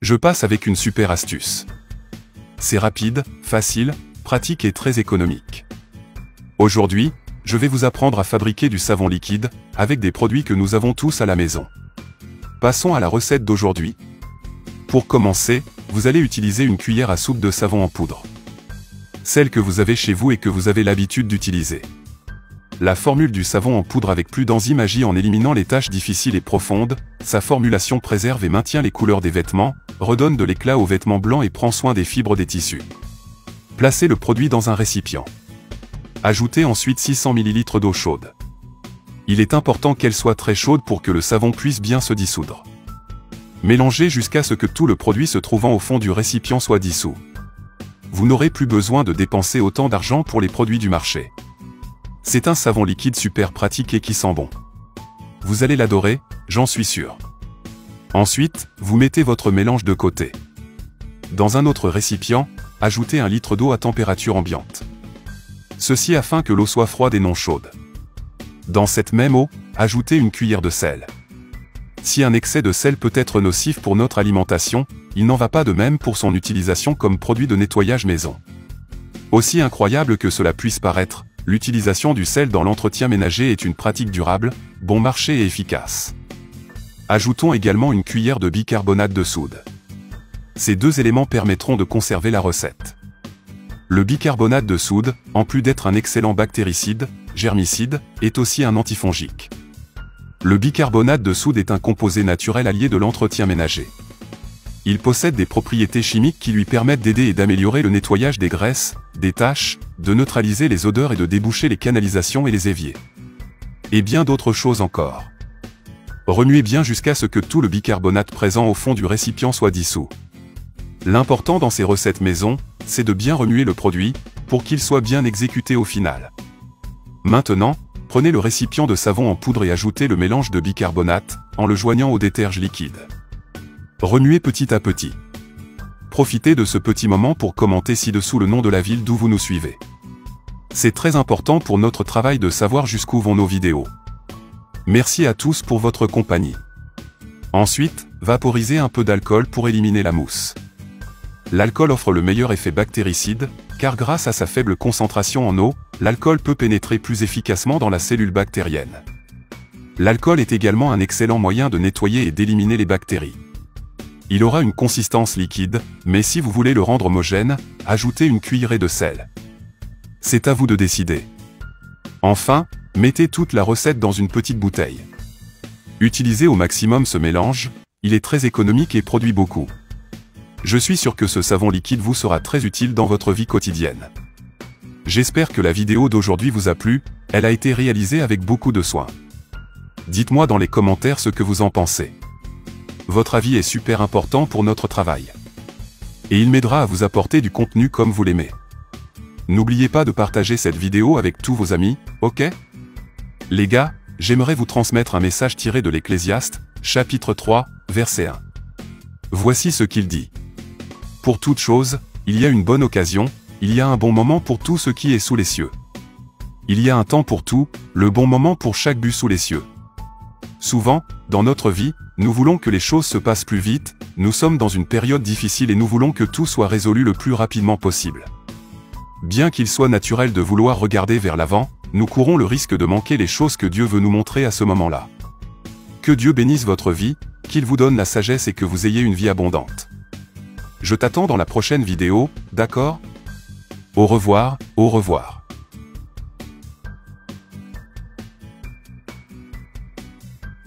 Je passe avec une super astuce. C'est rapide, facile, pratique et très économique. Aujourd'hui, je vais vous apprendre à fabriquer du savon liquide, avec des produits que nous avons tous à la maison. Passons à la recette d'aujourd'hui. Pour commencer, vous allez utiliser une cuillère à soupe de savon en poudre. Celle que vous avez chez vous et que vous avez l'habitude d'utiliser. La formule du savon en poudre avec plus d'enzymes agit en éliminant les taches difficiles et profondes, sa formulation préserve et maintient les couleurs des vêtements, redonne de l'éclat aux vêtements blancs et prend soin des fibres des tissus. Placez le produit dans un récipient. Ajoutez ensuite 600 ml d'eau chaude. Il est important qu'elle soit très chaude pour que le savon puisse bien se dissoudre. Mélangez jusqu'à ce que tout le produit se trouvant au fond du récipient soit dissous. Vous n'aurez plus besoin de dépenser autant d'argent pour les produits du marché. C'est un savon liquide super pratique et qui sent bon. Vous allez l'adorer, j'en suis sûr. Ensuite, vous mettez votre mélange de côté. Dans un autre récipient, ajoutez 1 litre d'eau à température ambiante. Ceci afin que l'eau soit froide et non chaude. Dans cette même eau, ajoutez une cuillère de sel. Si un excès de sel peut être nocif pour notre alimentation, il n'en va pas de même pour son utilisation comme produit de nettoyage maison. Aussi incroyable que cela puisse paraître, l'utilisation du sel dans l'entretien ménager est une pratique durable, bon marché et efficace. Ajoutons également une cuillère de bicarbonate de soude. Ces deux éléments permettront de conserver la recette. Le bicarbonate de soude, en plus d'être un excellent bactéricide, germicide, est aussi un antifongique. Le bicarbonate de soude est un composé naturel allié de l'entretien ménager. Il possède des propriétés chimiques qui lui permettent d'aider et d'améliorer le nettoyage des graisses, des taches, de neutraliser les odeurs et de déboucher les canalisations et les éviers. Et bien d'autres choses encore. Remuez bien jusqu'à ce que tout le bicarbonate présent au fond du récipient soit dissous. L'important dans ces recettes maison, c'est de bien remuer le produit, pour qu'il soit bien exécuté au final. Maintenant, prenez le récipient de savon en poudre et ajoutez le mélange de bicarbonate, en le joignant au déterge liquide. Remuez petit à petit. Profitez de ce petit moment pour commenter ci-dessous le nom de la ville d'où vous nous suivez. C'est très important pour notre travail de savoir jusqu'où vont nos vidéos. Merci à tous pour votre compagnie. Ensuite, vaporisez un peu d'alcool pour éliminer la mousse. L'alcool offre le meilleur effet bactéricide, car grâce à sa faible concentration en eau, l'alcool peut pénétrer plus efficacement dans la cellule bactérienne. L'alcool est également un excellent moyen de nettoyer et d'éliminer les bactéries. Il aura une consistance liquide, mais si vous voulez le rendre homogène, ajoutez une cuillerée de sel. C'est à vous de décider. Enfin, mettez toute la recette dans une petite bouteille. Utilisez au maximum ce mélange, il est très économique et produit beaucoup. Je suis sûr que ce savon liquide vous sera très utile dans votre vie quotidienne. J'espère que la vidéo d'aujourd'hui vous a plu, elle a été réalisée avec beaucoup de soin. Dites-moi dans les commentaires ce que vous en pensez. Votre avis est super important pour notre travail. Et il m'aidera à vous apporter du contenu comme vous l'aimez. N'oubliez pas de partager cette vidéo avec tous vos amis, ok? Les gars, j'aimerais vous transmettre un message tiré de l'Ecclésiaste, chapitre 3, verset 1. Voici ce qu'il dit. Pour toute chose, il y a une bonne occasion, il y a un bon moment pour tout ce qui est sous les cieux. Il y a un temps pour tout, le bon moment pour chaque but sous les cieux. Souvent, dans notre vie, nous voulons que les choses se passent plus vite, nous sommes dans une période difficile et nous voulons que tout soit résolu le plus rapidement possible. Bien qu'il soit naturel de vouloir regarder vers l'avant, nous courons le risque de manquer les choses que Dieu veut nous montrer à ce moment-là. Que Dieu bénisse votre vie, qu'il vous donne la sagesse et que vous ayez une vie abondante. Je t'attends dans la prochaine vidéo, d'accord? Au revoir, au revoir.